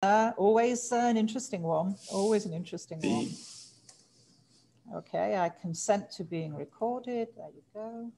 Always an interesting one. Always an interesting one. Okay, I consent to being recorded. There you go.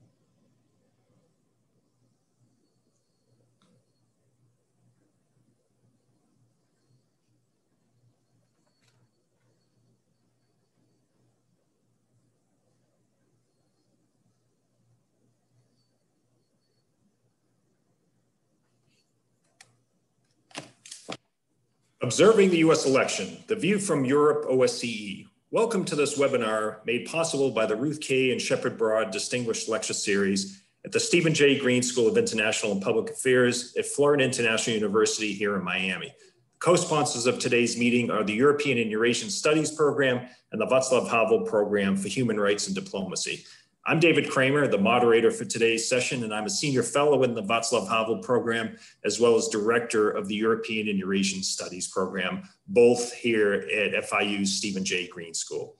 Observing the U.S. election, the view from Europe OSCE. Welcome to this webinar made possible by the Ruth K. and Shepard Broad Distinguished Lecture Series at the Stephen J. Green School of International and Public Affairs at Florida International University here in Miami. Co-sponsors of today's meeting are the European and Eurasian Studies Program and the Václav Havel Program for Human Rights and Diplomacy. I'm David Kramer, the moderator for today's session, and I'm a senior fellow in the Václav Havel Program, as well as director of the European and Eurasian Studies Program, both here at FIU's Stephen J. Green School.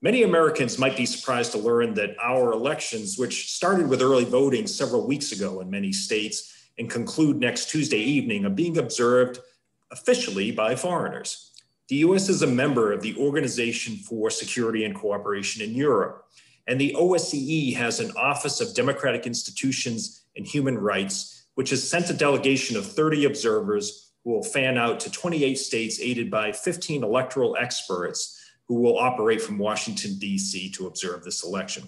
Many Americans might be surprised to learn that our elections, which started with early voting several weeks ago in many states and conclude next Tuesday evening, are being observed officially by foreigners. The U.S. is a member of the Organization for Security and Cooperation in Europe. And the OSCE has an Office of Democratic Institutions and Human Rights, which has sent a delegation of 30 observers who will fan out to 28 states aided by 15 electoral experts who will operate from Washington, D.C. to observe this election.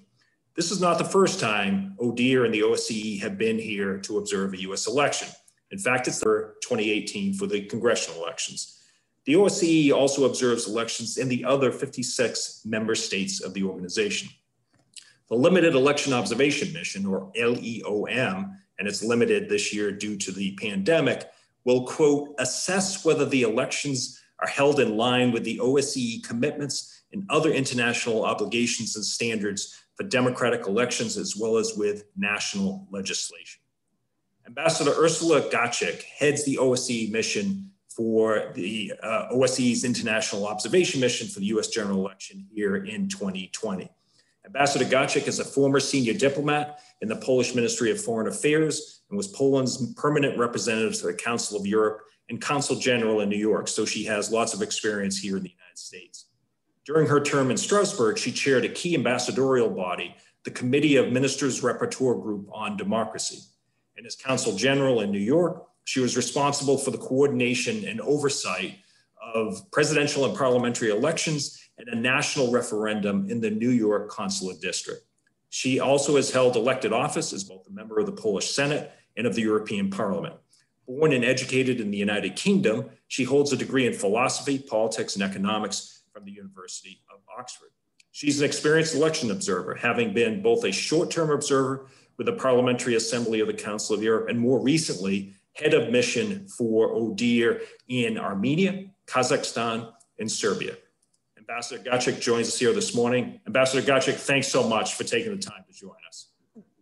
This is not the first time ODIHR and the OSCE have been here to observe a U.S. election. In fact, it's for 2018 for the congressional elections. The OSCE also observes elections in the other 56 member states of the organization. The Limited Election Observation Mission, or LEOM, and it's limited this year due to the pandemic, will, quote, assess whether the elections are held in line with the OSCE commitments and other international obligations and standards for democratic elections, as well as with national legislation. Ambassador Urszula Gacek heads the OSCE mission for the OSCE's International Observation Mission for the U.S. general election here in 2020. Ambassador Gacek is a former senior diplomat in the Polish Ministry of Foreign Affairs and was Poland's permanent representative to the Council of Europe and Consul General in New York, so she has lots of experience here in the United States. During her term in Strasbourg, she chaired a key ambassadorial body, the Committee of Ministers Rapporteur Group on Democracy. And as Consul General in New York, she was responsible for the coordination and oversight of presidential and parliamentary elections and a national referendum in the New York Consulate District. She also has held elected office as both a member of the Polish Senate and of the European Parliament. Born and educated in the United Kingdom, she holds a degree in philosophy, politics, and economics from the University of Oxford. She's an experienced election observer, having been both a short-term observer with the Parliamentary Assembly of the Council of Europe and more recently, head of mission for ODIHR in Armenia, Kazakhstan, and Serbia. Ambassador Gacek joins us here this morning. Ambassador Gacek, thanks so much for taking the time to join us.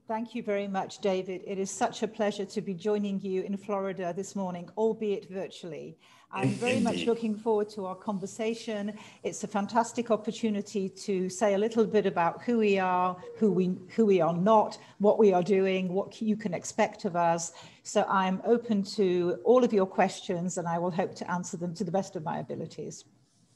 Thank you very much, David. It is such a pleasure to be joining you in Florida this morning, albeit virtually. I'm very much looking forward to our conversation. It's a fantastic opportunity to say a little bit about who we are, who we are not, what we are doing, what you can expect of us. So I'm open to all of your questions and I will hope to answer them to the best of my abilities.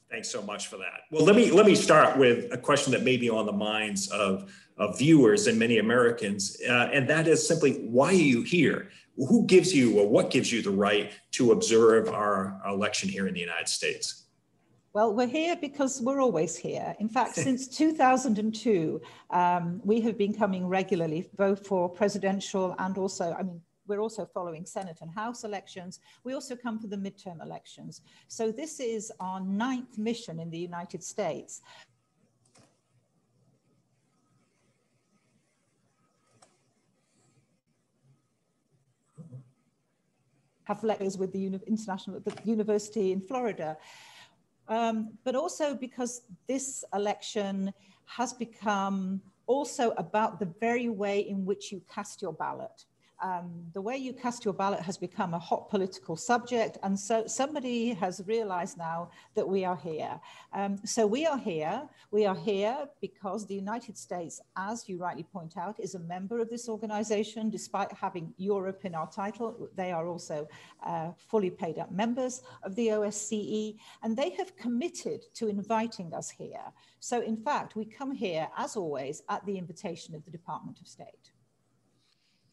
Thanks so much for that. Well, let me start with a question that may be on the minds of viewers and many Americans, and that is simply, why are you here? Who gives you, or what gives you the right to observe our election here in the United States? Well, we're here because we're always here. In fact, since 2002, we have been coming regularly, both for presidential and also, we're also following Senate and House elections. We also come for the midterm elections. So this is our 9th mission in the United States. Have lectures with the University in Florida. But also because this election has become also about the very way in which you cast your ballot. The way you cast your ballot has become a hot political subject, and so somebody has realized now that we are here. So we are here. We are here because the United States, as you rightly point out, is a member of this organization. Despite having Europe in our title, they are also fully paid up members of the OSCE, and they have committed to inviting us here. So in fact, we come here, as always, at the invitation of the Department of State.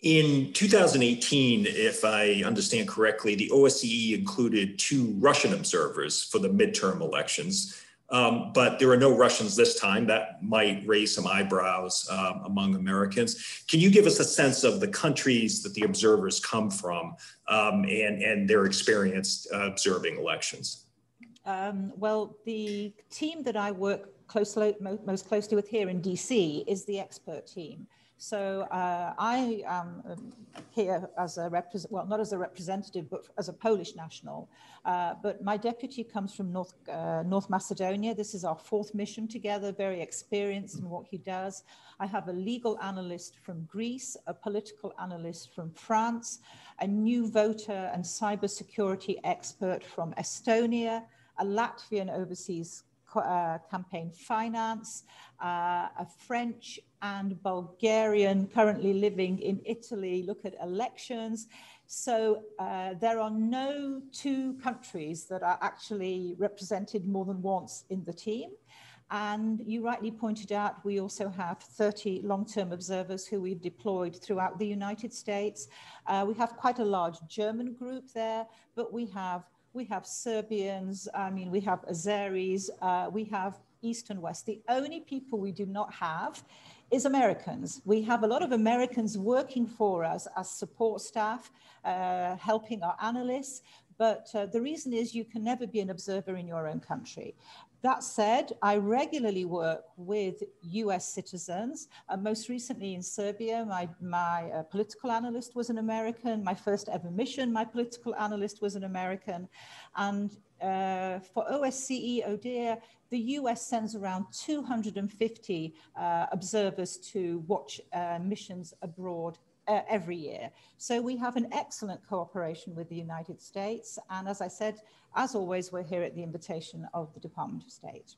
In 2018, if I understand correctly, the OSCE included 2 Russian observers for the midterm elections, but there are no Russians this time. That might raise some eyebrows among Americans. Can you give us a sense of the countries that the observers come from and their experience observing elections? Well, the team that I work most closely with here in DC is the expert team. So I am here as a not as a representative, but as a Polish national. But my deputy comes from North Macedonia. This is our 4th mission together, very experienced in what he does. I have a legal analyst from Greece, a political analyst from France, a new voter and cybersecurity expert from Estonia, a Latvian overseas campaign finance, a French and Bulgarian currently living in Italy, look at elections. So there are no 2 countries that are actually represented more than once in the team. And you rightly pointed out, we also have 30 long-term observers who we've deployed throughout the United States. We have quite a large German group there, but we have Serbians, we have Azeris, we have East and West. The only people we do not have is Americans. We have a lot of Americans working for us as support staff, helping our analysts, but the reason is you can never be an observer in your own country. That said, I regularly work with US citizens. Most recently in Serbia, my political analyst was an American. My first ever mission, my political analyst was an American. And for OSCE ODIHR, the US sends around 250 observers to watch missions abroad every year. So we have an excellent cooperation with the United States. And as I said, as always, we're here at the invitation of the Department of State.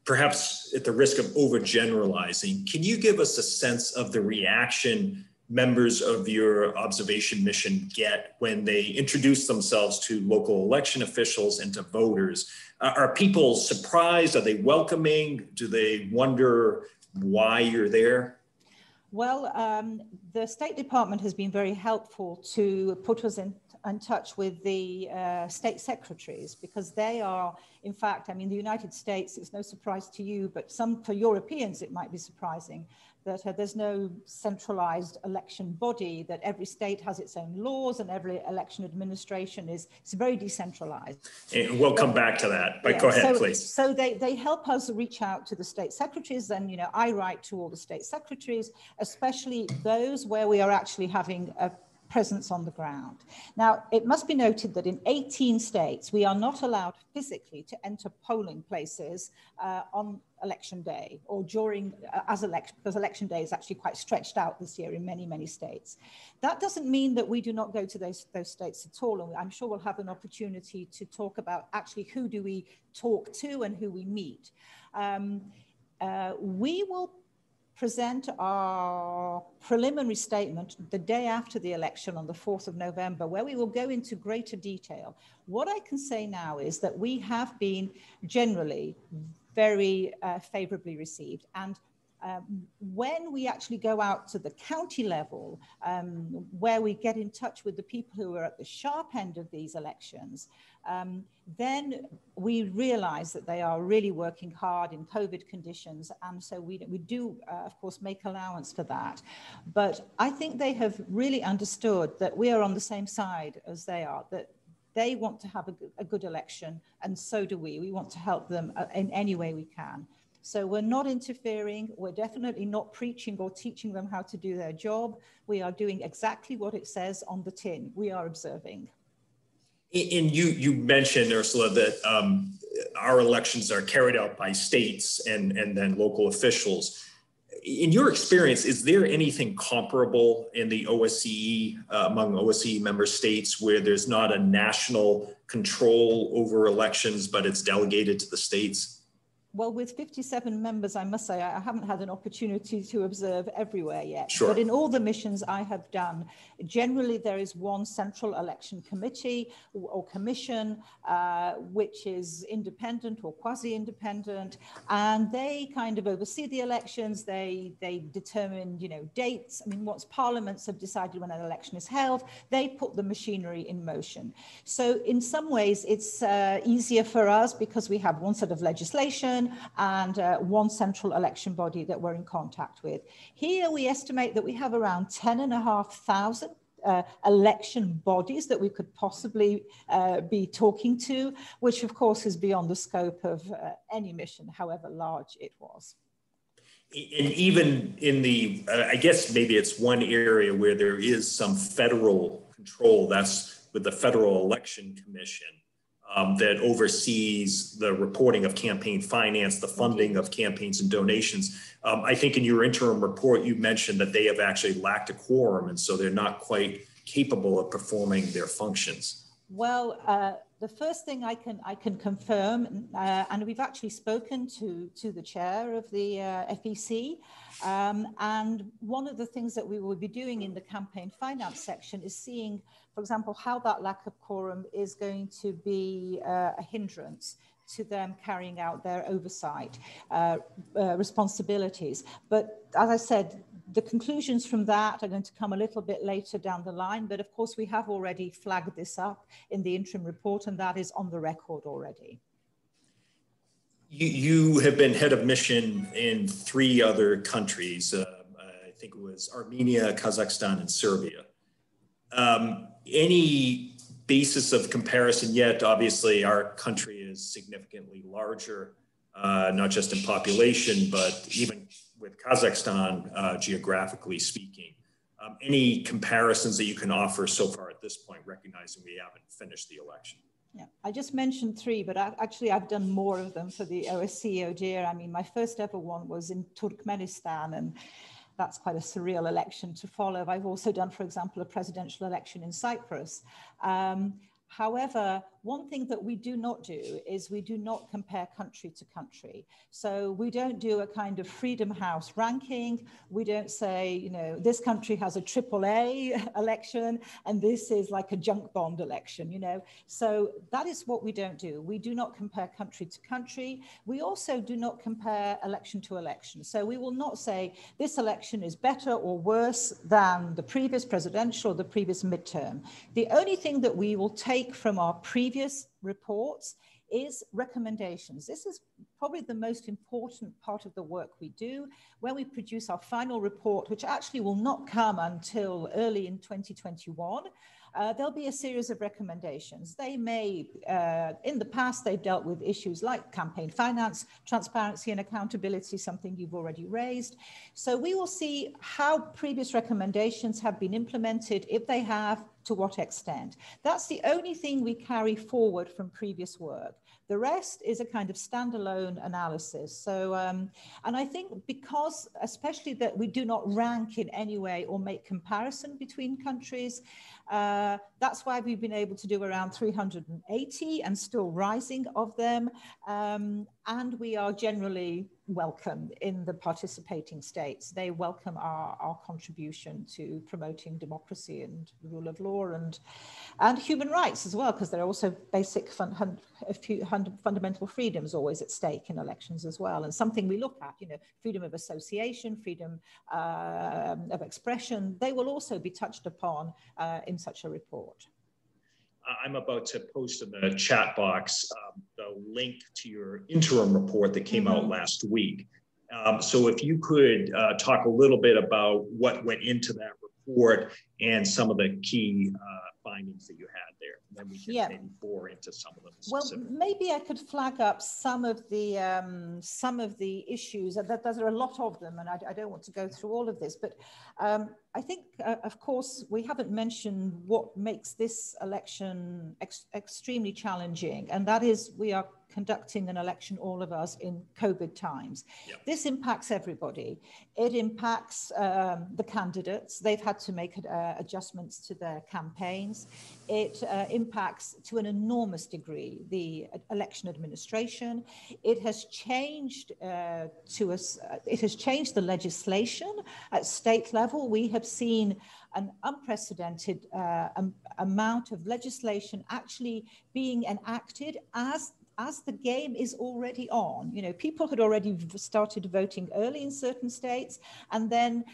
Perhaps at the risk of overgeneralizing, can you give us a sense of the reaction members of your observation mission get when they introduce themselves to local election officials and to voters? Are people surprised? Are they welcoming? Do they wonder why you're there? Well, the State Department has been very helpful to put us in touch with the state secretaries, because they are, in fact, the United States, it's no surprise to you, but for Europeans, it might be surprising that there's no centralized election body, that every state has its own laws and every election administration is very decentralized. And we'll come back to that, but yeah, go ahead, please. So they help us reach out to the state secretaries, and I write to all the state secretaries, especially those where we are actually having a presence on the ground. Now, it must be noted that in 18 states, we are not allowed physically to enter polling places on election day or during because election day is actually quite stretched out this year in many, many states. That doesn't mean that we do not go to those states at all. And I'm sure we'll have an opportunity to talk about actually who do we talk to and who we meet. We will present our preliminary statement the day after the election on the 4th of November, where we will go into greater detail. What I can say now is that we have been generally very favorably received. And when we actually go out to the county level, where we get in touch with the people who are at the sharp end of these elections, then we realize that they are really working hard in COVID conditions. And so we do, of course, make allowance for that. But I think they have really understood that we are on the same side as they are, that they want to have a good election, and so do we. We want to help them in any way we can. So we're not interfering. We're definitely not preaching or teaching them how to do their job. We are doing exactly what it says on the tin. We are observing. And you mentioned, Urszula, that our elections are carried out by states and then local officials. in your experience, is there anything comparable in the OSCE, among OSCE member states, where there's not a national control over elections, but it's delegated to the states? Well, with 57 members, I must say, I haven't had an opportunity to observe everywhere yet. Sure. But in all the missions I have done, generally there is one central election committee or commission, which is independent or quasi-independent, and they kind of oversee the elections. They determine, dates. I mean, once parliaments have decided when an election is held, they put the machinery in motion. So in some ways, it's easier for us because we have one set of legislation and one central election body that we're in contact with. Here we estimate that we have around 10,500 election bodies that we could possibly be talking to, which of course is beyond the scope of any mission, however large it was. And even in the, I guess maybe it's one area where there is some federal control, that's with the Federal Election Commission. That oversees the reporting of campaign finance, the funding of campaigns and donations. I think in your interim report, you mentioned that they have actually lacked a quorum, and so they're not quite capable of performing their functions. Well, the first thing I can confirm, and we've actually spoken to the chair of the FEC, and one of the things that we will be doing in the campaign finance section is seeing, for example, how that lack of quorum is going to be a hindrance to them carrying out their oversight responsibilities. But as I said, the conclusions from that are going to come a little bit later down the line, but of course we have already flagged this up in the interim report, and that is on the record already. You have been head of mission in 3 other countries. I think it was Armenia, Kazakhstan, and Serbia. Any basis of comparison yet? Obviously, our country is significantly larger, not just in population, but even with Kazakhstan, geographically speaking. Any comparisons that you can offer so far at this point, recognizing we haven't finished the election? Yeah, I just mentioned 3, but actually I've done more of them for the OSCE, oh dear. I mean, my first ever one was in Turkmenistan, and that's quite a surreal election to follow. I've also done, for example, a presidential election in Cyprus. However, one thing that we do not do is we do not compare country to country. So we don't do a kind of Freedom House ranking. We don't say, this country has a AAA election and this is like a junk bond election, So that is what we don't do. We do not compare country to country. We also do not compare election to election. So we will not say this election is better or worse than the previous presidential or the previous midterm. The only thing that we will take from our previous reports is recommendations. This is probably the most important part of the work we do. When we produce our final report, which actually will not come until early in 2021, there'll be a series of recommendations. They may, in the past, they've dealt with issues like campaign finance, transparency and accountability, something you've already raised. So we will see how previous recommendations have been implemented, if they have, to what extent. That's the only thing we carry forward from previous work. The rest is a kind of standalone analysis. So, and I think because, especially that we do not rank in any way or make comparison between countries, that's why we've been able to do around 380 and still rising of them. And we are generally welcome in the participating states. They welcome our contribution to promoting democracy and the rule of law and human rights as well, because there are also basic fundamental freedoms always at stake in elections as well. And something we look at, freedom of association, freedom of expression, they will also be touched upon in such a report. I'm about to post in the chat box the link to your interim report that came out last week. So if you could talk a little bit about what went into that report and some of the key findings that you had there, and then we can maybe bore into some of them specifically. Well, maybe I could flag up some of the issues. There are a lot of them, and I don't want to go through all of this, but I think, of course, we haven't mentioned what makes this election extremely challenging, and that is we are conducting an election, all of us, in COVID times. Yep. This impacts everybody. It impacts the candidates. They've had to make adjustments to their campaigns. It impacts, to an enormous degree, the election administration. It has changed it has changed the legislation at state level. We have seen an unprecedented amount of legislation actually being enacted as the game is already on. You know, people had already started voting early in certain states, and then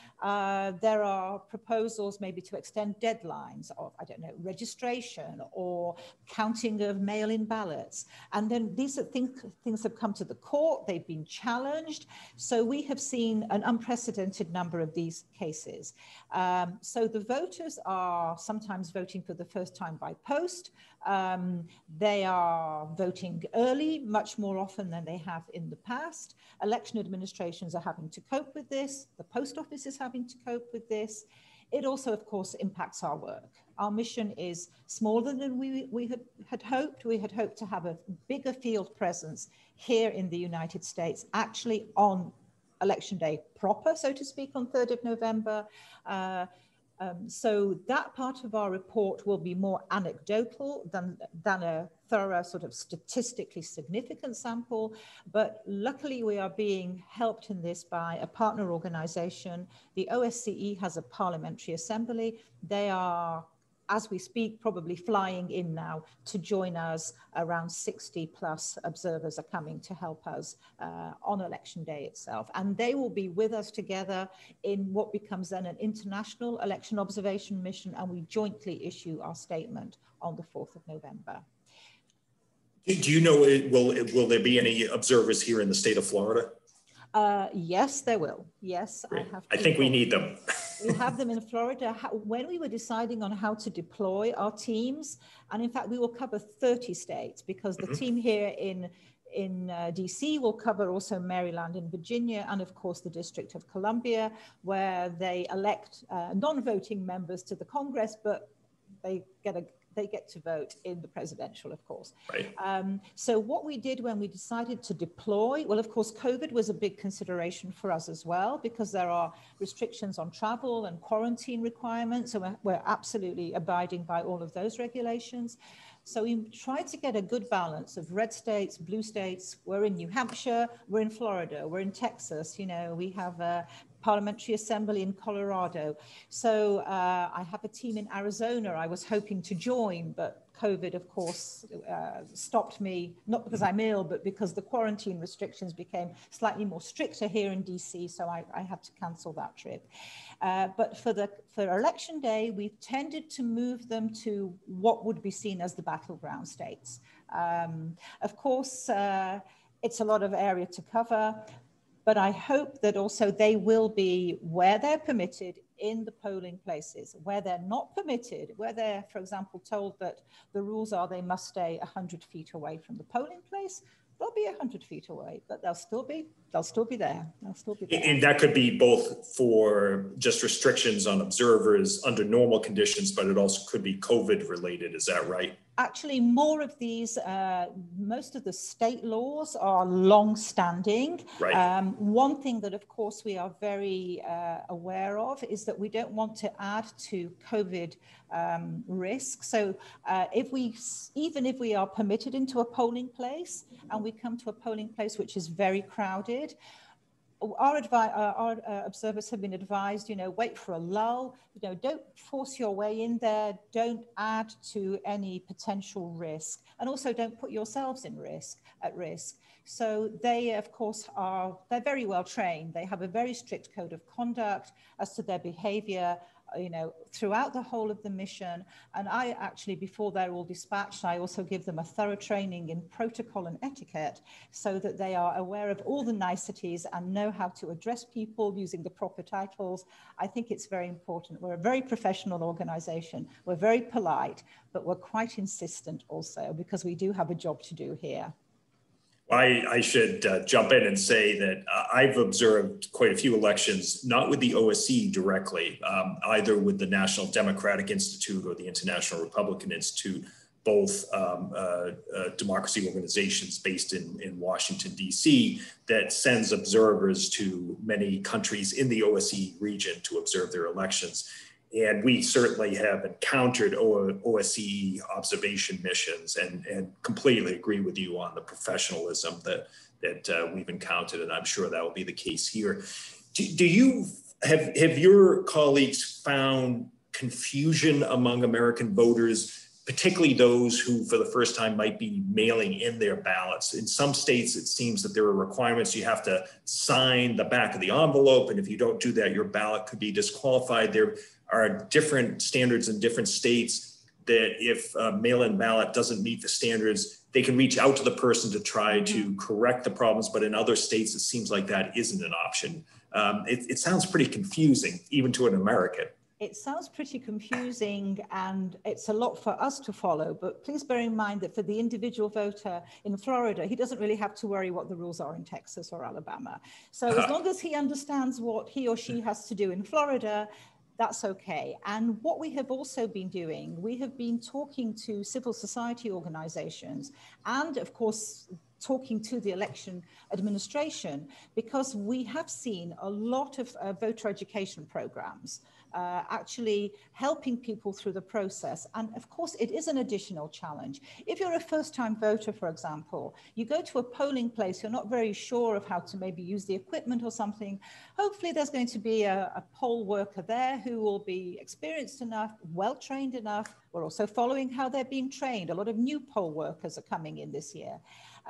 there are proposals maybe to extend deadlines of, I don't know, registration or counting of mail-in ballots. And then these are things have come to the court, they've been challenged. So we have seen an unprecedented number of these cases. So the voters are sometimes voting for the first time by post. They are voting early, much more often than they have in the past. Election administrations are having to cope with this. The post office is having to cope with this. It also, of course, impacts our work. Our mission is smaller than we had hoped. We had hoped to have a bigger field presence here in the United States, actually on election day proper, so to speak, on 3rd of November. So that part of our report will be more anecdotal than a thorough sort of statistically significant sample. But luckily we are being helped in this by a partner organization. The OSCE has a parliamentary assembly. They are, as we speak, probably flying in now to join us. Around 60 plus observers are coming to help us on election day itself. And they will be with us together in what becomes then an international election observation mission, and we jointly issue our statement on the 4th of November. Do you know, will there be any observers here in the state of Florida? Yes, there will. Yes, I think we need them. We have them in Florida. When we were deciding on how to deploy our teams, and in fact, we will cover 30 states because the team here in DC will cover also Maryland and Virginia, and of course the District of Columbia, where they elect non-voting members to the Congress, but they get to vote in the presidential, of course. Right. So what we did when we decided to deploy, well, of course, COVID was a big consideration for us as well, because there are restrictions on travel and quarantine requirements. So we're absolutely abiding by all of those regulations. So we tried to get a good balance of red states, blue states. We're in New Hampshire, we're in Florida, we're in Texas, you know, we have a parliamentary assembly in Colorado. So I have a team in Arizona I was hoping to join, but COVID, of course, stopped me, not because I'm ill, but because the quarantine restrictions became slightly more stricter here in DC, so I had to cancel that trip. But for election day, we've tended to move them to what would be seen as the battleground states. Of course, it's a lot of area to cover, but I hope that also they will be where they're permitted in the polling places. Where they're not permitted, where they're, for example, told that the rules are they must stay 100 feet away from the polling place, they'll be 100 feet away, but they'll still be there. They'll still be there. And that could be both for just restrictions on observers under normal conditions, but it also could be COVID related. Is that right? Actually, more of these, most of the state laws are long-standing. Right. One thing that, of course, we are very aware of is that we don't want to add to COVID risk. So even if we are permitted into a polling place and we come to a polling place which is very crowded, our observers have been advised, wait for a lull, don't force your way in there, don't add to any potential risk, and also don't put yourselves at risk. So they, of course, they're very well trained. They have a very strict code of conduct as to their behavior throughout the whole of the mission. And I actually, before they're all dispatched, I also give them a thorough training in protocol and etiquette so that they are aware of all the niceties and know how to address people using the proper titles. I think it's very important. We're a very professional organization. We're very polite, but we're quite insistent also because we do have a job to do here. I should jump in and say that I've observed quite a few elections, not with the OSCE directly, either with the National Democratic Institute or the International Republican Institute, both democracy organizations based in Washington, D.C., that sends observers to many countries in the OSCE region to observe their elections. And we certainly have encountered OSCE observation missions and completely agree with you on the professionalism that we've encountered, and I'm sure that will be the case here. Do you have your colleagues found confusion among American voters, particularly those who for the first time might be mailing in their ballots? In some states, it seems that there are requirements. You have to sign the back of the envelope, and if you don't do that, your ballot could be disqualified. There are different standards in different states that if a mail-in ballot doesn't meet the standards, they can reach out to the person to try to correct the problems. But in other states, it seems like that isn't an option. It sounds pretty confusing, even to an American. It sounds pretty confusing, and it's a lot for us to follow, but please bear in mind that for the individual voter in Florida, he doesn't really have to worry what the rules are in Texas or Alabama. So as long as he understands what he or she has to do in Florida, that's okay. And what we have also been doing, we have been talking to civil society organizations and of course, talking to the election administration, because we have seen a lot of voter education programs actually helping people through the process. And of course, it is an additional challenge. If you're a first-time voter, for example, you go to a polling place, you're not very sure of how to maybe use the equipment or something. Hopefully there's going to be a poll worker there who will be experienced enough, well-trained enough. We're also following how they're being trained. A lot of new poll workers are coming in this year.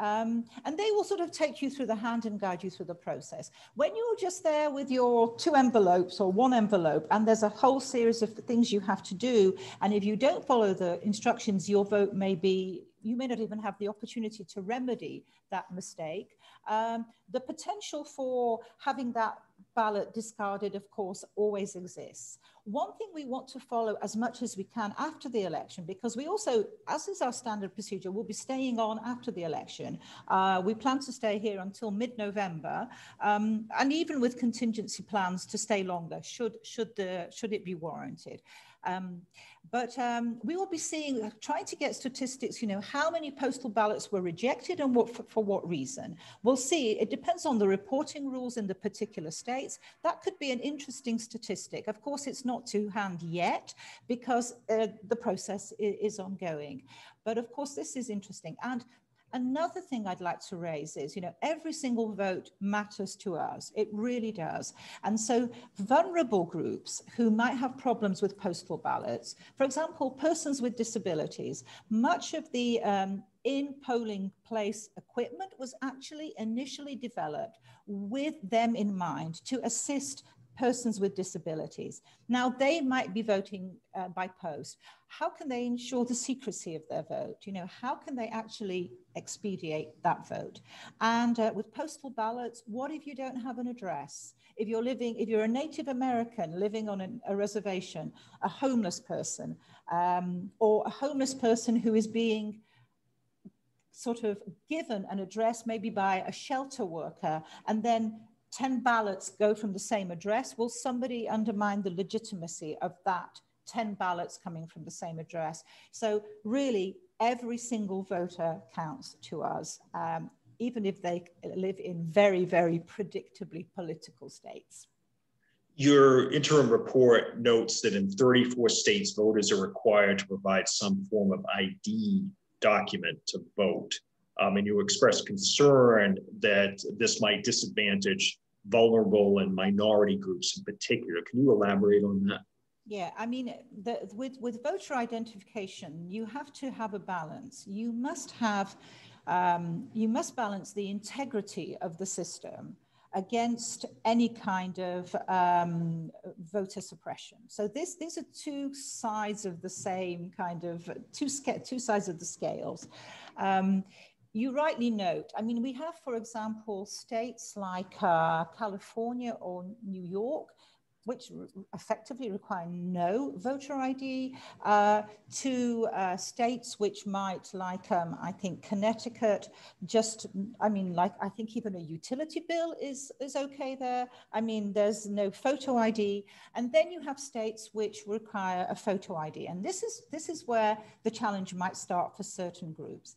And they will sort of take you through the hand and guide you through the process. When you're just there with your 2 envelopes or 1 envelope, and there's a whole series of things you have to do, and if you don't follow the instructions, your vote may be, you may not even have the opportunity to remedy that mistake. The potential for having that ballot discarded, of course, always exists. One thing we want to follow as much as we can after the election, because we also, as is our standard procedure, we'll be staying on after the election. We plan to stay here until mid-November, and even with contingency plans to stay longer, should it be warranted. But we will be trying to get statistics, how many postal ballots were rejected and for what reason. We'll see, it depends on the reporting rules in the particular states. That could be an interesting statistic. Of course, it's not to hand yet because the process is ongoing. But of course, this is interesting. And another thing I'd like to raise is, every single vote matters to us. It really does. And so vulnerable groups who might have problems with postal ballots, for example, persons with disabilities, much of the in polling place equipment was actually initially developed with them in mind to assist persons with disabilities. Now, they might be voting by post. How can they ensure the secrecy of their vote? How can they actually expedite that vote? And with postal ballots, what if you don't have an address? If you're a Native American living on a reservation, a homeless person, or a homeless person who is being sort of given an address maybe by a shelter worker, and then 10 ballots go from the same address, will somebody undermine the legitimacy of that 10 ballots coming from the same address? So really, every single voter counts to us, even if they live in very, very predictably political states. Your interim report notes that in 34 states, voters are required to provide some form of ID document to vote. And you expressed concern that this might disadvantage vulnerable and minority groups in particular. Can you elaborate on that? Yeah, I mean, with voter identification, you have to have a balance. You must balance the integrity of the system against any kind of voter suppression. So these are two sides of the same kind of, two sides of the scales. You rightly note, I mean, we have, for example, states like California or New York, which effectively require no voter ID, to states which might, like, I think Connecticut, just, I mean, like, I think even a utility bill is okay there. I mean, there's no photo ID. And then you have states which require a photo ID. And this is where the challenge might start for certain groups.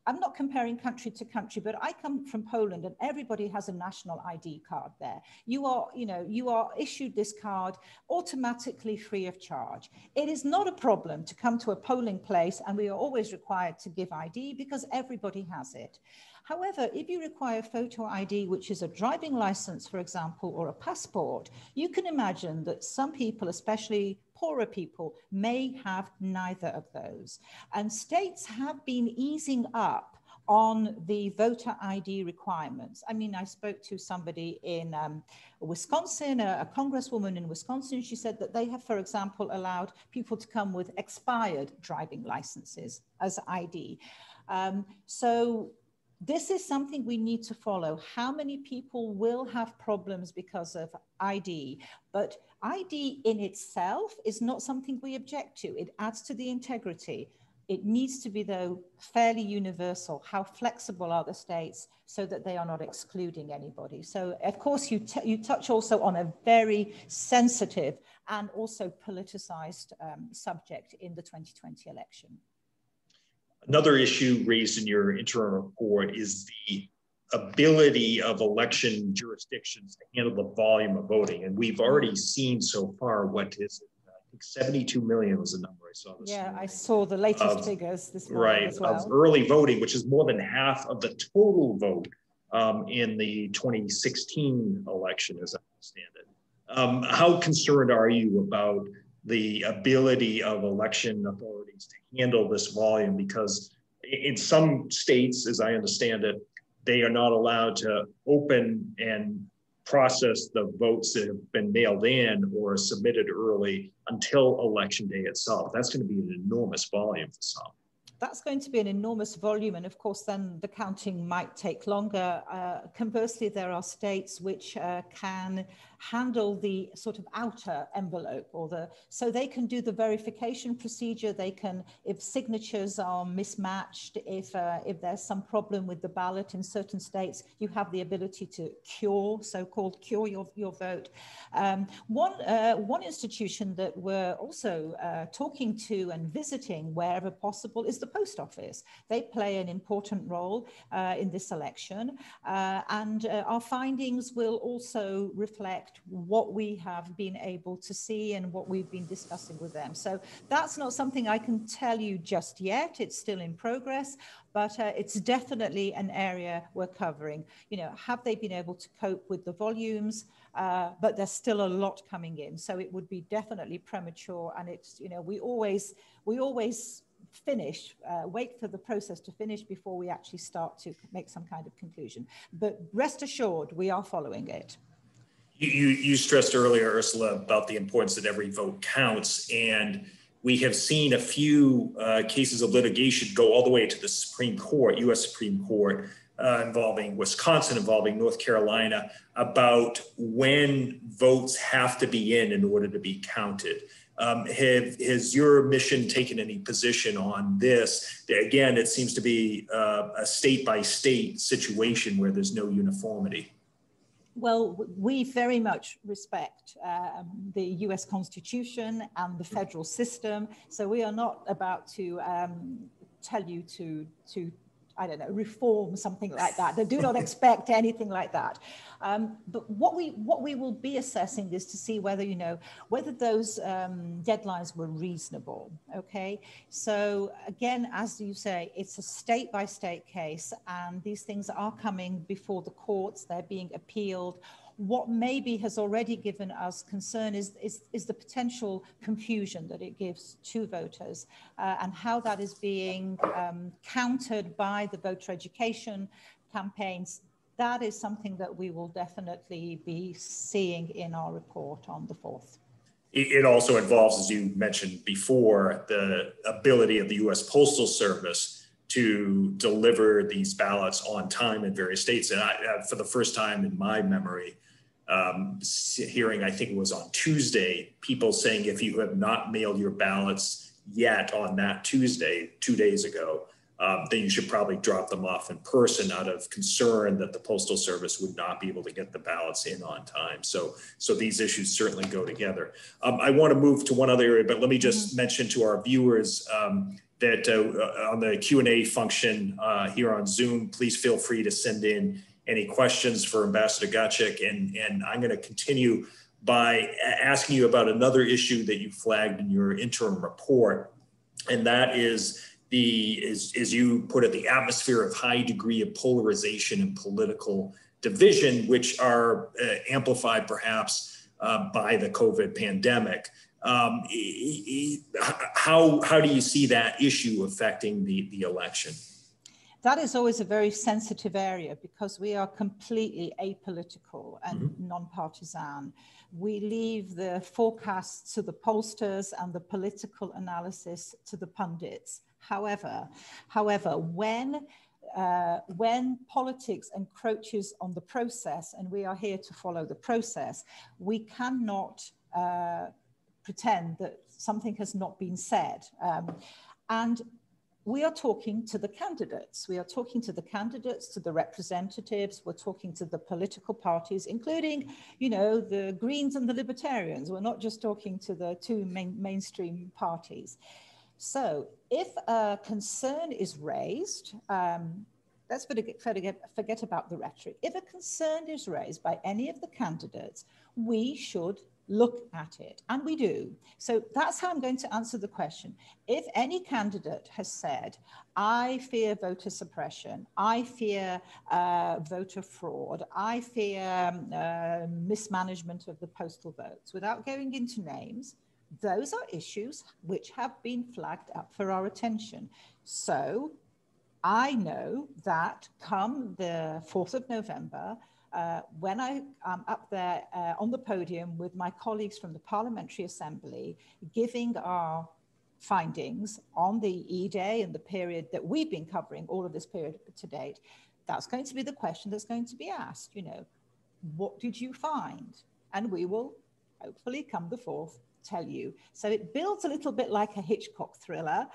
I'm not comparing country to country, but I come from Poland and everybody has a national ID card there. You are issued this card automatically free of charge. It is not a problem to come to a polling place and we are always required to give ID because everybody has it. However, if you require photo ID, which is a driving license, for example, or a passport, you can imagine that some people, especially poorer people, may have neither of those. And states have been easing up on the voter ID requirements. I mean, I spoke to somebody in Wisconsin, a congresswoman in Wisconsin. She said that they have, for example, allowed people to come with expired driving licenses as ID. So this is something we need to follow. How many people will have problems because of ID? But ID in itself is not something we object to. It adds to the integrity. It needs to be, though, fairly universal. How flexible are the states so that they are not excluding anybody? So, of course, you touch also on a very sensitive and also politicized subject in the 2020 election. Another issue raised in your interim report is the ability of election jurisdictions to handle the volume of voting. And we've already seen so far, what is it? I think 72 million was the number I saw this morning. I saw the latest figures this morning as well. Of early voting, which is more than half of the total vote in the 2016 election, as I understand it. How concerned are you about the ability of election authorities to handle this volume? Because in some states, as I understand it, they are not allowed to open and process the votes that have been mailed in or submitted early until election day itself. That's going to be an enormous volume for some. That's going to be an enormous volume, and of course then the counting might take longer. Conversely, there are states which can handle the sort of outer envelope, or so they can do the verification procedure. They can, if signatures are mismatched, if there's some problem with the ballot in certain states, you have the ability to so-called cure your vote. One institution that we're also talking to and visiting wherever possible is the Post Office. They play an important role in this election, and our findings will also reflect what we have been able to see and what we've been discussing with them. So that's not something I can tell you just yet. It's still in progress, but it's definitely an area we're covering. You know, have they been able to cope with the volumes? But there's still a lot coming in. So it would be definitely premature. And it's, you know, we always wait for the process to finish before we actually start to make some kind of conclusion. But rest assured, we are following it. You stressed earlier, Urszula, about the importance that every vote counts. And we have seen a few cases of litigation go all the way to the Supreme Court, U.S. Supreme Court, involving Wisconsin, involving North Carolina, about when votes have to be in order to be counted. Has your mission taken any position on this? Again, it seems to be a state-by-state situation where there's no uniformity. Well, we very much respect the US Constitution and the federal system. So we are not about to tell you to I don't know, reform something like that. They do not expect anything like that. But what we will be assessing is to see whether, you know, whether those deadlines were reasonable. Okay. So again, as you say, it's a state-by-state case, and these things are coming before the courts. They're being appealed. What maybe has already given us concern is the potential confusion that it gives to voters, and how that is being countered by the voter education campaigns, that is something that we will definitely be seeing in our report on the 4th. It also involves, as you mentioned before, the ability of the U.S. Postal Service to deliver these ballots on time in various states. And for the first time in my memory, hearing, I think it was on Tuesday, people saying if you have not mailed your ballots yet on that Tuesday, 2 days ago, then you should probably drop them off in person out of concern that the Postal Service would not be able to get the ballots in on time. So these issues certainly go together. I want to move to one other area, but let me just mention to our viewers that on the Q&A function here on Zoom, please feel free to send in any questions for Ambassador Gacek. And I'm going to continue by asking you about another issue that you flagged in your interim report, and that is as you put it, the atmosphere of high degree of polarization and political division, which are amplified perhaps by the COVID pandemic. How do you see that issue affecting the election? That is always a very sensitive area because we are completely apolitical and non-partisan. We leave the forecasts to the pollsters and the political analysis to the pundits. However, when politics encroaches on the process, and we are here to follow the process, we cannot pretend that something has not been said. And we are talking to the candidates. We are talking to the candidates, to the representatives. We're talking to the political parties, including, the Greens and the Libertarians. We're not just talking to the two mainstream parties. So if a concern is raised, let's forget about the rhetoric. If a concern is raised by any of the candidates, we should look at it, and we do. So that's how I'm going to answer the question. If any candidate has said, I fear voter suppression, I fear voter fraud, I fear mismanagement of the postal votes, without going into names, those are issues which have been flagged up for our attention. So I know that come the 4th of November, when I am up there on the podium with my colleagues from the Parliamentary Assembly, giving our findings on the E-Day and the period that we've been covering, all of this period to date, that's going to be the question that's going to be asked, what did you find? And we will hopefully come the 4th tell you. So it builds a little bit like a Hitchcock thriller.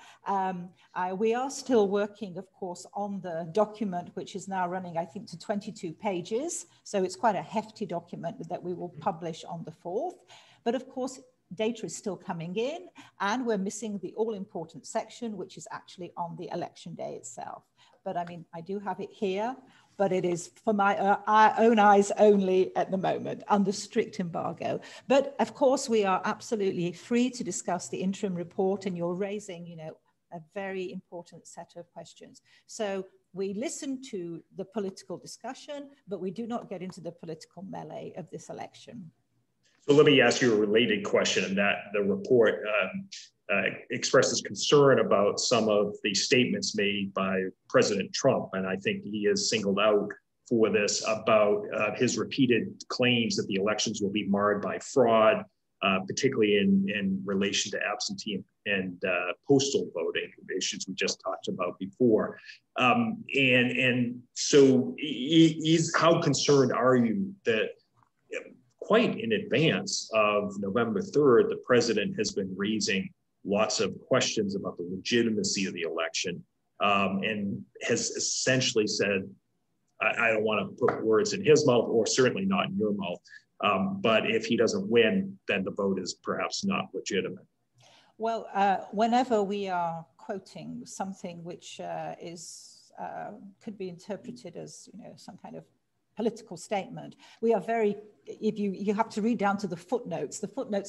We are still working, of course, on the document, which is now running, I think, to 22 pages. So it's quite a hefty document that we will publish on the 4th. But of course, data is still coming in, and we're missing the all-important section, which is actually on the election day itself. But I mean, I do have it here, but it is for my own eyes only at the moment, under strict embargo. But of course, we are absolutely free to discuss the interim report, and you're raising, a very important set of questions. So we listen to the political discussion, but we do not get into the political melee of this election. So let me ask you a related question, that the report expresses concern about some of the statements made by President Trump. And I think he is singled out for this about his repeated claims that the elections will be marred by fraud, particularly in relation to absentee and postal voting, issues we just talked about before. And so how concerned are you that quite in advance of November 3rd, the president has been raising lots of questions about the legitimacy of the election, and has essentially said, I don't want to put words in his mouth, or certainly not in your mouth, but if he doesn't win, then the vote is perhaps not legitimate. Well, whenever we are quoting something which could be interpreted as some kind of political statement, we are very, if you have to read down to the footnotes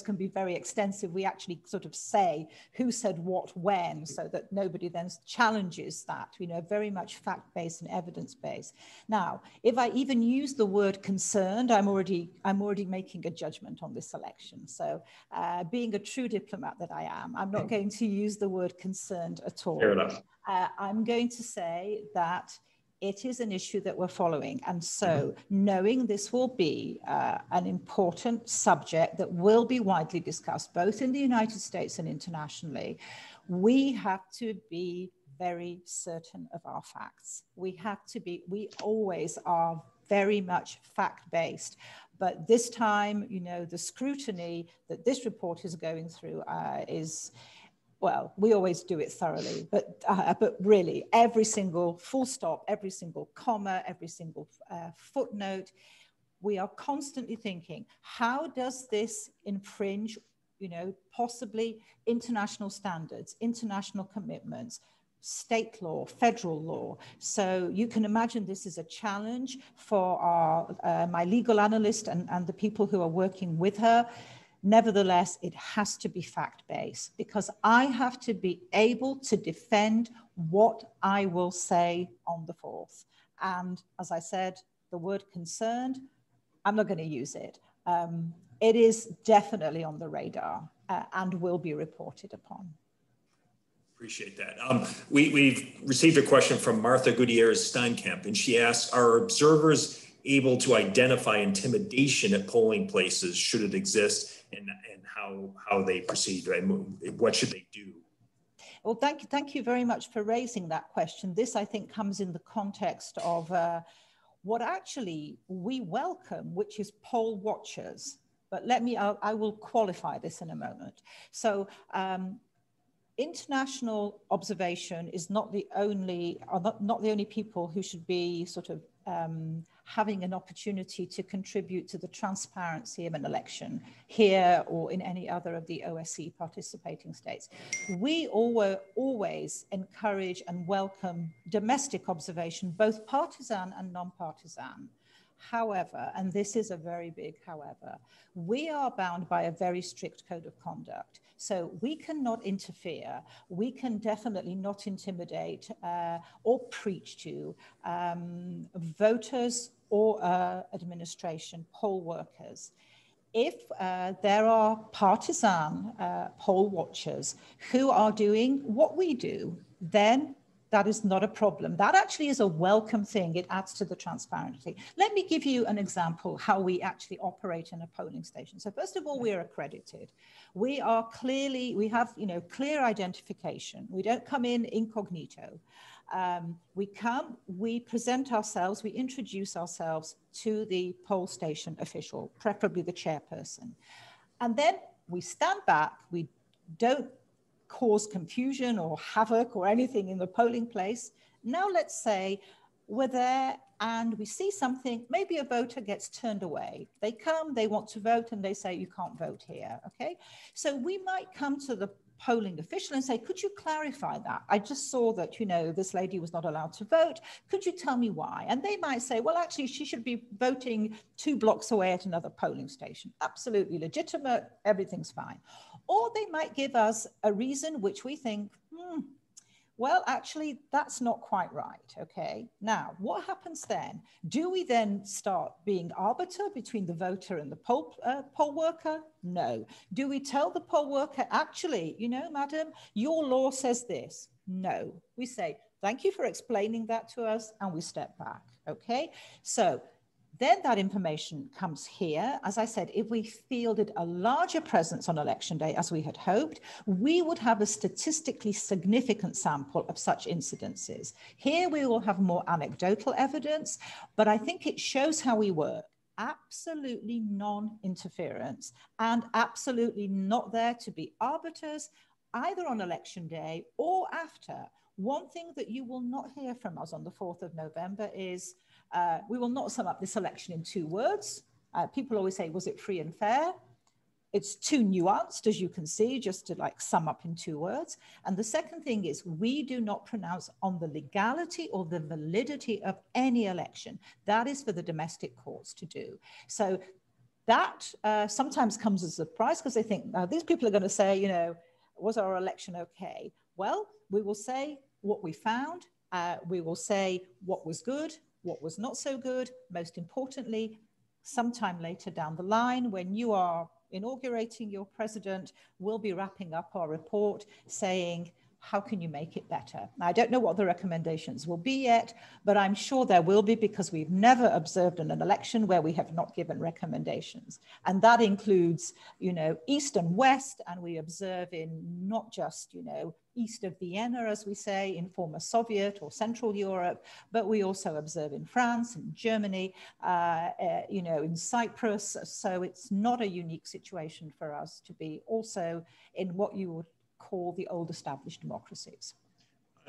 can be very extensive. We actually sort of say who said what when, so that nobody then challenges that, very much fact-based and evidence-based. Now, if I even use the word concerned, I'm already making a judgment on this election. So being a true diplomat that I am, I'm not going to use the word concerned at all. Fair enough. I'm going to say that it is an issue that we're following. And so knowing this will be an important subject that will be widely discussed, both in the United States and internationally, we have to be very certain of our facts. We always are very much fact-based. But this time, you know, the scrutiny that this report is going through is, well, we always do it thoroughly, but really every single full stop, every single comma, every single footnote, we are constantly thinking, how does this infringe, you know, possibly international standards, international commitments, state law, federal law. So you can imagine this is a challenge for my legal analyst and the people who are working with her. Nevertheless, it has to be fact-based because I have to be able to defend what I will say on the 4th. And as I said, the word concerned, I'm not going to use it. It is definitely on the radar and will be reported upon. Appreciate that. We've received a question from Martha Gutierrez Steinkamp, and she asks, are observers able to identify intimidation at polling places should it exist, and how they proceed? Right? What should they do? Well, thank you very much for raising that question. This, I think, comes in the context of what actually we welcome, which is poll watchers. But I will qualify this in a moment. So international observation is not the only people who should be sort of having an opportunity to contribute to the transparency of an election here or in any other of the OSCE participating states. We always encourage and welcome domestic observation, both partisan and non-partisan. However, and this is a very big however, we are bound by a very strict code of conduct. So we cannot interfere. We can definitely not intimidate or preach to voters or administration, poll workers. If there are partisan poll watchers who are doing what we do, then that is not a problem. That actually is a welcome thing. It adds to the transparency. Let me give you an example how we actually operate in a polling station. So first of all, we are accredited. We have, clear identification. We don't come in incognito. We come, we present ourselves, we introduce ourselves to the poll station official, preferably the chairperson. And then we stand back, we don't cause confusion or havoc or anything in the polling place. Now let's say we're there and we see something, maybe a voter gets turned away. They come, they want to vote and they say, you can't vote here, okay? So we might come to the polling official and say, could you clarify that? I just saw that, you know, this lady was not allowed to vote. Could you tell me why? And they might say, well, actually, she should be voting 2 blocks away at another polling station. Absolutely legitimate, everything's fine. Or they might give us a reason which we think, well, actually, that's not quite right, okay? Now, what happens then? Do we then start being arbiter between the voter and the poll worker? No. Do we tell the poll worker, actually, you know, madam, your law says this? No. We say, thank you for explaining that to us, and we step back, okay? So then that information comes here. As I said, if we fielded a larger presence on election day, as we had hoped, we would have a statistically significant sample of such incidences. Here we will have more anecdotal evidence, but I think it shows how we work. Absolutely non-interference and absolutely not there to be arbiters, either on election day or after. One thing that you will not hear from us on the 4th of November is we will not sum up this election in 2 words. People always say, was it free and fair? It's too nuanced, as you can see, just to like sum up in 2 words. And the second thing is we do not pronounce on the legality or the validity of any election. That is for the domestic courts to do. So that sometimes comes as a surprise because they think, these people are going to say, you know, was our election okay? Well, we will say what we found. We will say what was good, what was not so good. Most importantly, sometime later down the line, when you are inaugurating your president, we'll be wrapping up our report saying how can you make it better? Now, I don't know what the recommendations will be yet, but I'm sure there will be, because we've never observed in an election where we have not given recommendations. And that includes, you know, East and West, and we observe in not just, you know, east of Vienna, as we say, in former Soviet or Central Europe, but we also observe in France and Germany, you know, in Cyprus. So it's not a unique situation for us to be also in what you would call the old established democracies.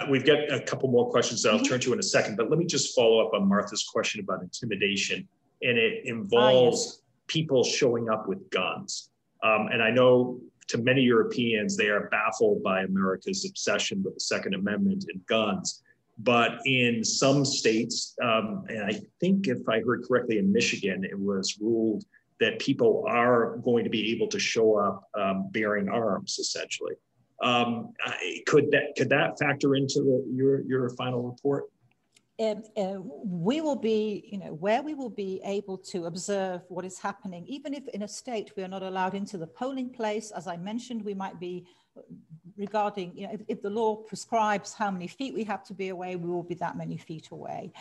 We've got a couple more questions that I'll turn to in a second, but let me just follow up on Martha's question about intimidation. And it involves people showing up with guns. And I know to many Europeans, they are baffled by America's obsession with the Second Amendment and guns. But in some states, and I think if I heard correctly in Michigan, it was ruled that people are going to be able to show up bearing arms, essentially. Could that factor into your final report? We will be, you know, where we will be able to observe what is happening, even if in a state we are not allowed into the polling place. As I mentioned, we might be regarding, you know, if the law prescribes how many feet we have to be away, we will be that many feet away.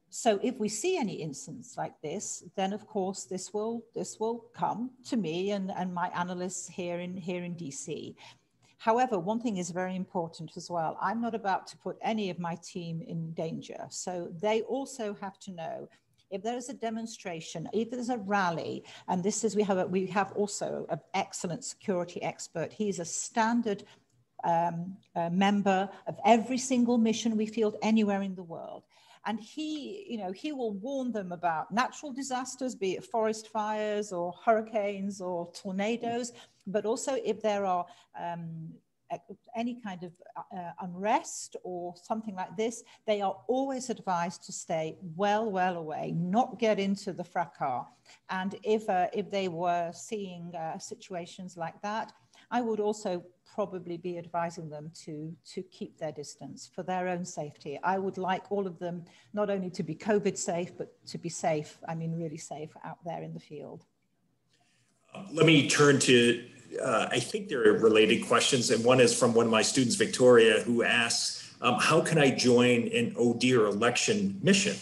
So if we see any instance like this, then of course this will come to me and my analysts here in DC. However, one thing is very important as well. I'm not about to put any of my team in danger. So they also have to know if there is a demonstration, if there's a rally, and this is, we have also an excellent security expert. He's a standard member of every single mission we field anywhere in the world. And he, you know, he will warn them about natural disasters, be it forest fires or hurricanes or tornadoes, but also if there are any kind of unrest or something like this, they are always advised to stay well away, not get into the fracas. And if they were seeing situations like that, I would also probably be advising them to keep their distance for their own safety. I would like all of them not only to be COVID safe, but to be safe, I mean really safe out there in the field. Let me turn to, I think there are related questions, and one is from one of my students, Victoria, who asks, how can I join an ODIHR election mission?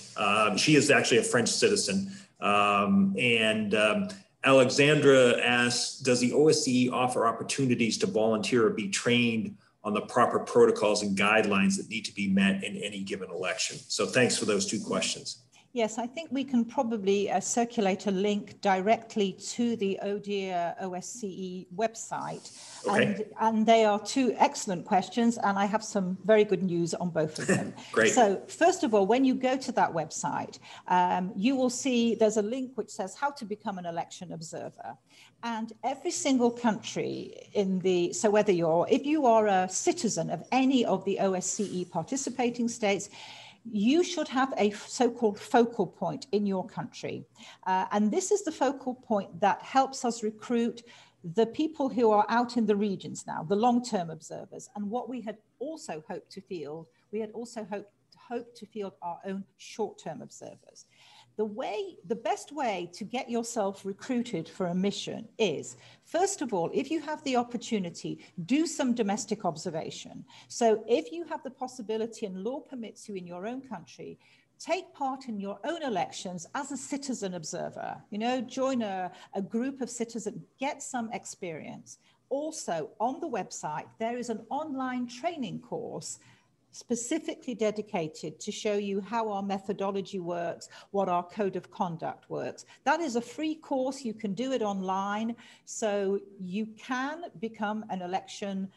She is actually a French citizen, Alexandra asks, does the OSCE offer opportunities to volunteer or be trained on the proper protocols and guidelines that need to be met in any given election? So thanks for those two questions. Yes, I think we can probably circulate a link directly to the ODIHR OSCE website. Okay. And they are two excellent questions, and I have some very good news on both of them. Great. So first of all, when you go to that website, you will see there's a link which says how to become an election observer. And every single country so whether if you are a citizen of any of the OSCE participating states, you should have a so-called focal point in your country. And this is the focal point that helps us recruit the people who are out in the regions now, the long-term observers. And what we had also hoped to field, hoped to field our own short-term observers. The best way to get yourself recruited for a mission is, first of all, if you have the opportunity, do some domestic observation. So if you have the possibility and law permits you in your own country, take part in your own elections as a citizen observer. You know, join a group of citizens, get some experience. Also, on the website, there is an online training course specifically dedicated to show you how our methodology works, what our code of conduct works. That is a free course. You can do it online. So you can become an election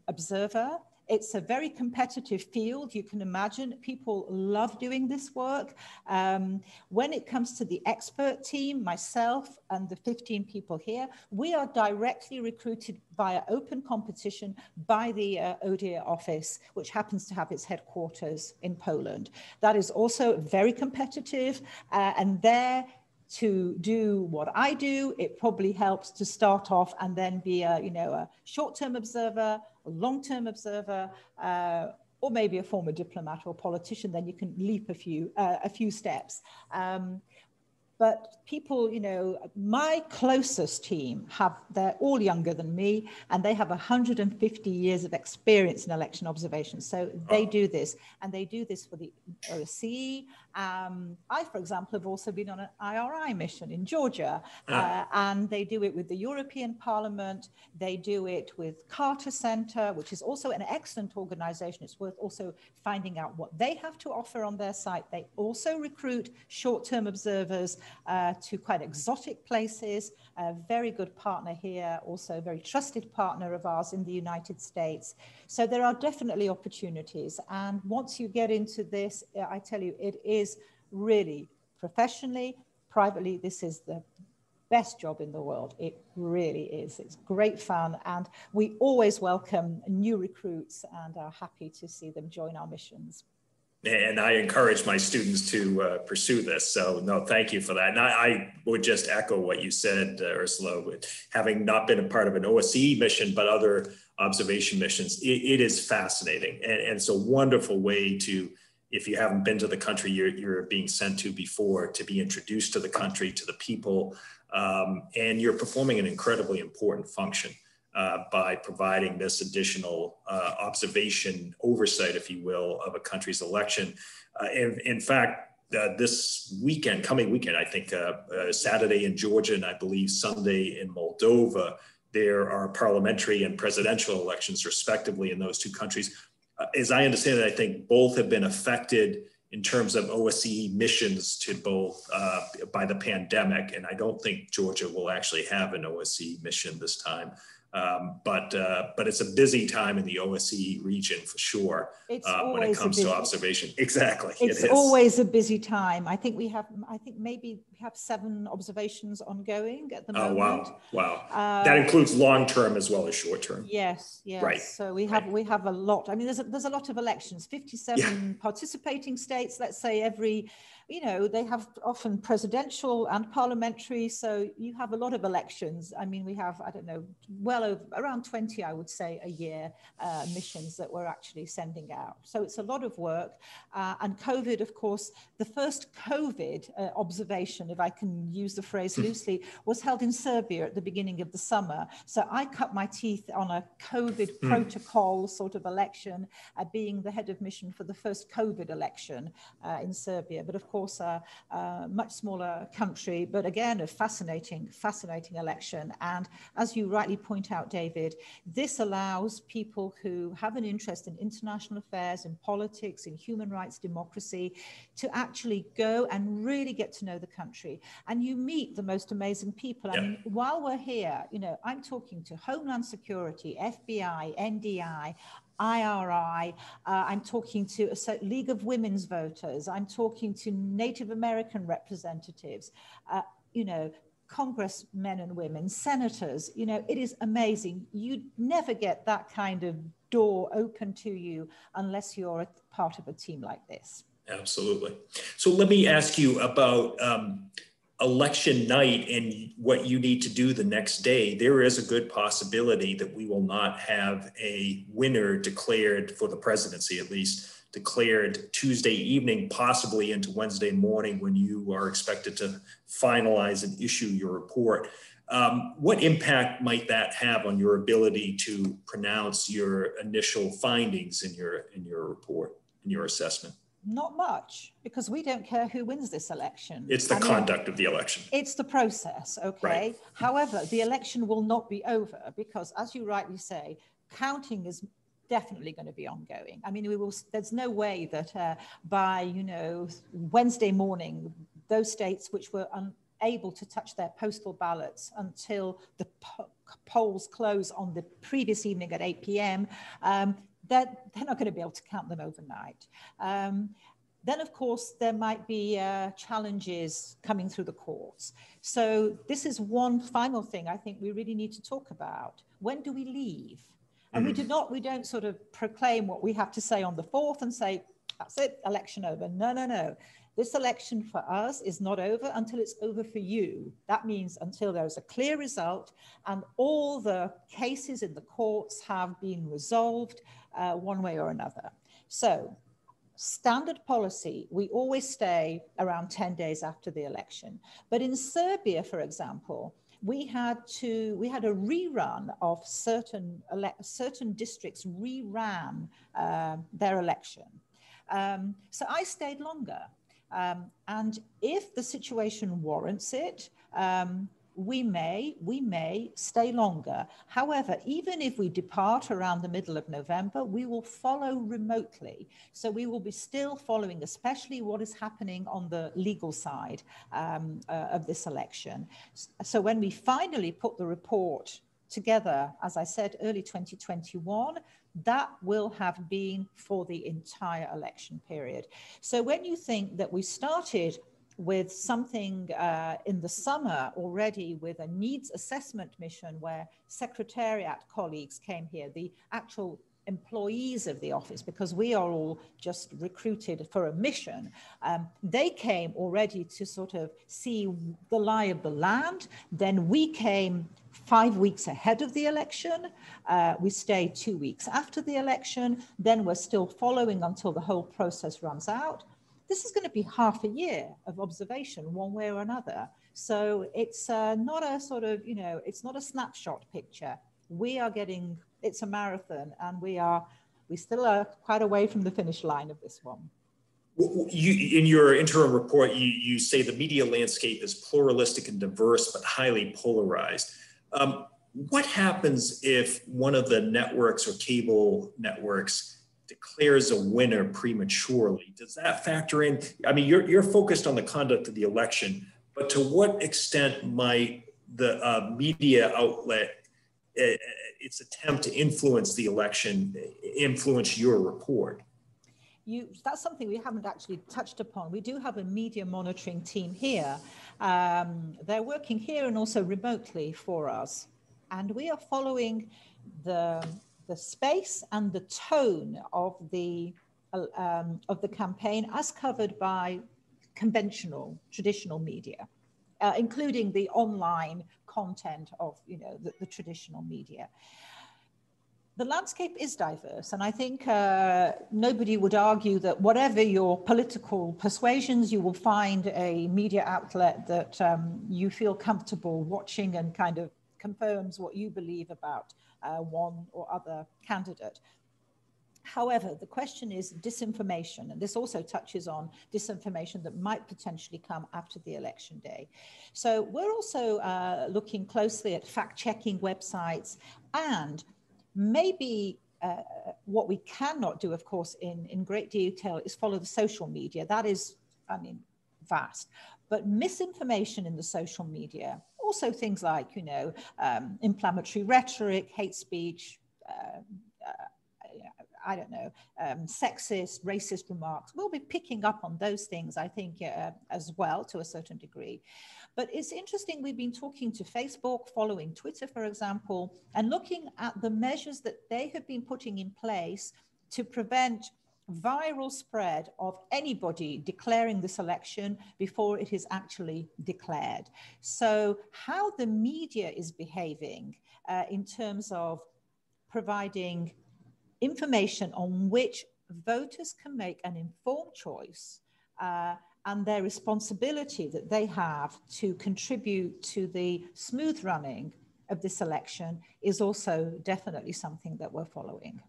observer. It's a very competitive field. You can imagine people love doing this work. When it comes to the expert team, myself and the 15 people here, we are directly recruited via open competition by the ODIHR office, which happens to have its headquarters in Poland. That is also very competitive, and there to do what I do, it probably helps to start off and then be a short-term observer, a long-term observer, or maybe a former diplomat or politician. Then you can leap a few steps. But people, my closest team they're all younger than me, and they have 150 years of experience in election observation. So they do this, and they do this for the OSCE. I, for example, have also been on an IRI mission in Georgia, and they do it with the European Parliament. They do it with Carter Center, which is also an excellent organization. It's worth also finding out what they have to offer on their site. They also recruit short-term observers to quite exotic places. A very good partner here, also a very trusted partner of ours in the United States. So there are definitely opportunities. And once you get into this, I tell you, it is really professionally, privately, this is the best job in the world. It really is. It's great fun. And we always welcome new recruits and are happy to see them join our missions. And I encourage my students to pursue this. So no, thank you for that. And I would just echo what you said, Urszula, with having not been a part of an OSCE mission, but other observation missions. It is fascinating. And it's a wonderful way to, if you haven't been to the country you're being sent to before, to be introduced to the country, to the people, and you're performing an incredibly important function. By providing this additional observation oversight, if you will, of a country's election. In fact, this weekend, coming weekend, I think Saturday in Georgia and I believe Sunday in Moldova, there are parliamentary and presidential elections respectively in those two countries. As I understand it, I think both have been affected in terms of OSCE missions to both by the pandemic. And I don't think Georgia will actually have an OSCE mission this time. But it's a busy time in the OSCE region for sure when it comes to observation. Exactly. It's always a busy time. I think maybe we have 7 observations ongoing at the moment. Wow. That includes long-term as well as short-term. Yes. Right. So we have a lot. I mean, there's a lot of elections, 57 participating states, let's say every, they have often presidential and parliamentary. So you have a lot of elections. I mean, we have, I don't know, well over around 20, I would say, a year missions that we're actually sending out. So it's a lot of work. And COVID, of course, the first COVID observation, if I can use the phrase loosely, was held in Serbia at the beginning of the summer. So I cut my teeth on a COVID protocol sort of election, being the head of mission for the first COVID election in Serbia. But of course, a much smaller country, but again, a fascinating election. And as you rightly point out, David, this allows people who have an interest in international affairs, in politics, in human rights, democracy, to actually go and really get to know the country. And you meet the most amazing people. I mean, while we're here, I'm talking to Homeland Security, FBI, NDI, IRI, I'm talking to a League of Women's Voters, I'm talking to Native American representatives, congressmen and women, senators. It is amazing. You never get that kind of door open to you unless you're a part of a team like this. Absolutely. So let me ask you about election night and what you need to do the next day. There is a good possibility that we will not have a winner declared for the presidency, at least declared Tuesday evening, possibly into Wednesday morning when you are expected to finalize and issue your report. What impact might that have on your ability to pronounce your initial findings in your report, in your assessment? Not much, because we don't care who wins this election. It's the conduct of the election. It's the process, okay? Right. However, the election will not be over because, as you rightly say, counting is definitely going to be ongoing. I mean, there's no way that by, Wednesday morning, those states which were unable to touch their postal ballots until the polls close on the previous evening at 8 p.m., they're not going to be able to count them overnight. Then, of course, there might be challenges coming through the courts. So this is one final thing I think we really need to talk about. When do we leave? And we don't sort of proclaim what we have to say on the 4th and say, that's it, election over. No. This election for us is not over until it's over for you. That means until there's a clear result and all the cases in the courts have been resolved one way or another. So standard policy, we always stay around 10 days after the election. But in Serbia, for example, we had a rerun of certain districts reran their election. So I stayed longer. And if the situation warrants it, we may stay longer. However, even if we depart around the middle of November, we will follow remotely. So we will be still following, especially what is happening on the legal side of this election. So when we finally put the report together, as I said, early 2021, that will have been for the entire election period. So when you think that we started with something in the summer already with a needs assessment mission where Secretariat colleagues came here, the actual employees of the office, because we are all just recruited for a mission, they came already to sort of see the lie of the land. Then we came 5 weeks ahead of the election. We stayed 2 weeks after the election. Then we're still following until the whole process runs out. This is going to be half a year of observation one way or another. So it's not a sort of, it's not a snapshot picture. We are getting, it's a marathon, and we still are quite away from the finish line of this one. In your interim report, you say the media landscape is pluralistic and diverse, but highly polarized. What happens if one of the networks or cable networks declares a winner prematurely? Does that factor in? I mean, you're focused on the conduct of the election, but to what extent might the media outlet, its attempt to influence the election, influence your report? That's something we haven't actually touched upon. We do have a media monitoring team here. They're working here and also remotely for us. And we are following the space and the tone of the campaign as covered by conventional, traditional media, including the online content of the traditional media. The landscape is diverse, and I think nobody would argue that whatever your political persuasions, you will find a media outlet that you feel comfortable watching and kind of confirms what you believe about one or other candidate. However, the question is disinformation, and this also touches on disinformation that might potentially come after the election day. So we're also looking closely at fact-checking websites, and maybe what we cannot do, of course, in great detail is follow the social media. That is, I mean, vast. But misinformation in the social media, also things like, inflammatory rhetoric, hate speech, I don't know, sexist, racist remarks. We'll be picking up on those things, I think, as well, to a certain degree. But it's interesting, we've been talking to Facebook, following Twitter, for example, and looking at the measures that they have been putting in place to prevent viral spread of anybody declaring this election before it is actually declared. So how the media is behaving in terms of providing information on which voters can make an informed choice and their responsibility that they have to contribute to the smooth running of this election is also definitely something that we're following.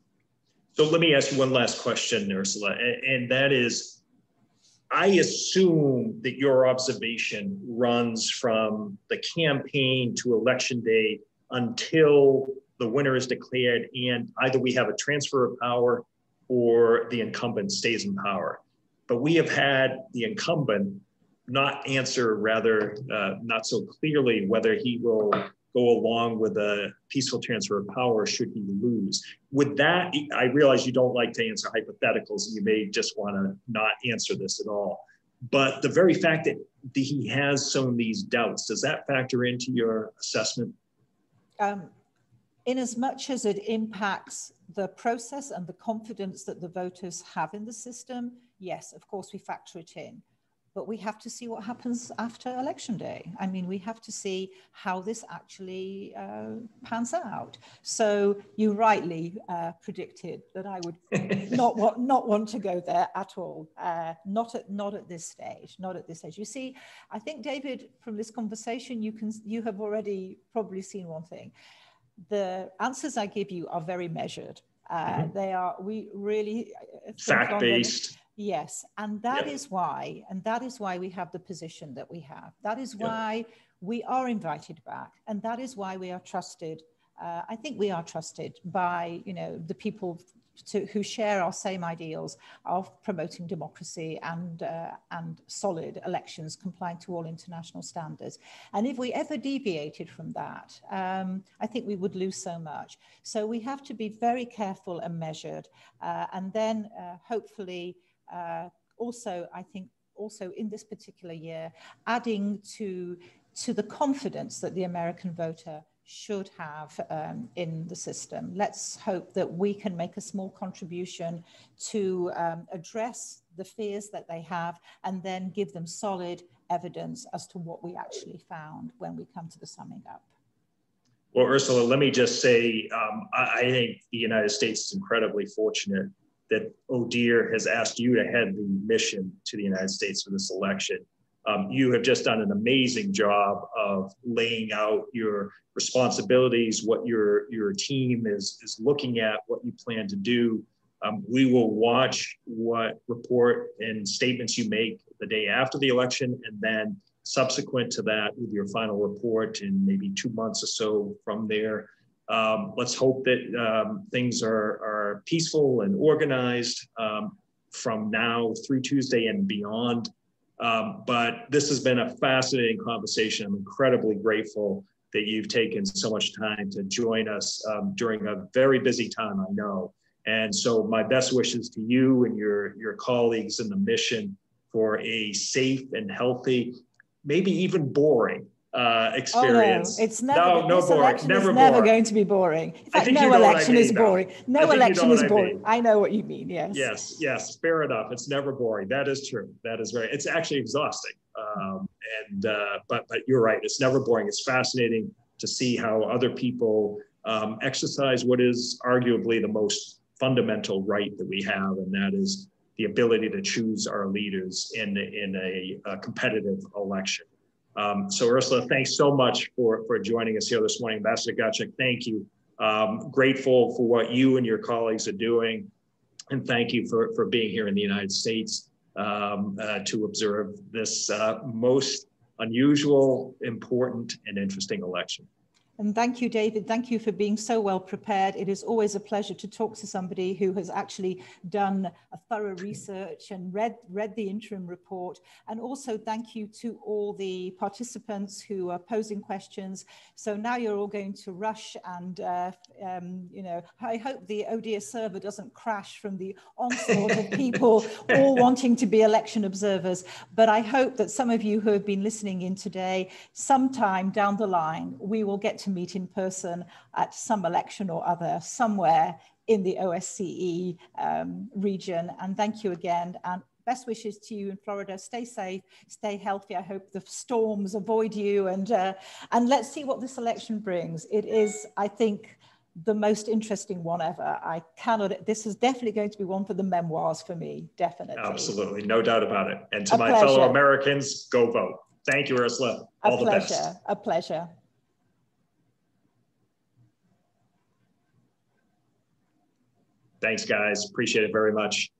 So let me ask you one last question, Urszula, and that is, I assume that your observation runs from the campaign to election day until the winner is declared, and either we have a transfer of power or the incumbent stays in power. But we have had the incumbent not answer, rather not so clearly, whether he will go along with a peaceful transfer of power should he lose. With that, I realize you don't like to answer hypotheticals, and you may just want to not answer this at all. But the very fact that he has sown these doubts, does that factor into your assessment? In as much as it impacts the process and the confidence that the voters have in the system, yes, of course we factor it in. but we have to see what happens after Election Day. I mean, we have to see how this actually pans out. So you rightly predicted that I would not want to go there at all. Not at this stage. Not at this stage. You see, I think, David, from this conversation, you have already probably seen one thing. The answers I give you are very measured. We really fact-based. Yes, and that is why we have the position that we have. That is why we are invited back, and that is why we are trusted. I think we are trusted by, you know, the people who share our same ideals of promoting democracy and solid elections compliant to all international standards. And if we ever deviated from that, I think we would lose so much. So we have to be very careful and measured, and then hopefully also, I think, also in this particular year, adding to the confidence that the American voter should have in the system. Let's hope that we can make a small contribution to address the fears that they have, and then give them solid evidence as to what we actually found when we come to the summing up. Well, Urszula, let me just say, I think the United States is incredibly fortunate that ODIHR has asked you to head the mission to the United States for this election. You have just done an amazing job of laying out your responsibilities, what your team is looking at, what you plan to do. We will watch what report and statements you make the day after the election, and then subsequent to that with your final report in maybe 2 months or so from there. Let's hope that things are peaceful and organized from now through Tuesday and beyond. But this has been a fascinating conversation. I'm incredibly grateful that you've taken so much time to join us during a very busy time, I know. And so my best wishes to you and your colleagues in the mission for a safe and healthy, maybe even boring experience. Oh, no, it's never, no this boring, election never is never boring. going to be boring. In fact, no election is boring. No election is boring. I know what you mean, yes. Yes, fair enough. It's never boring. That is true. That is right. It's actually exhausting. But you're right. It's never boring. It's fascinating to see how other people exercise what is arguably the most fundamental right that we have, and that is the ability to choose our leaders in a competitive election. So Urszula, thanks so much for joining us here this morning. Ambassador Gacek, thank you. Grateful for what you and your colleagues are doing. And thank you for being here in the United States to observe this most unusual, important, and interesting election. And thank you, David. Thank you for being so well prepared. It is always a pleasure to talk to somebody who has actually done a thorough research and read the interim report. And also thank you to all the participants who are posing questions. So now you're all going to rush, and you know, I hope the ODIHR server doesn't crash from the onslaught of people all wanting to be election observers. But I hope that some of you who have been listening in today, sometime down the line, we will get to meet in person at some election or other somewhere in the OSCE region. And thank you again, and best wishes to you in Florida. Stay safe, stay healthy. I hope the storms avoid you, and let's see what this election brings. It is, I think, the most interesting one ever. This is definitely going to be one for the memoirs for me, definitely. Absolutely, no doubt about it. And to my fellow Americans, go vote. Thank you, Urszula. All the best. A pleasure. Thanks, guys. Appreciate it very much.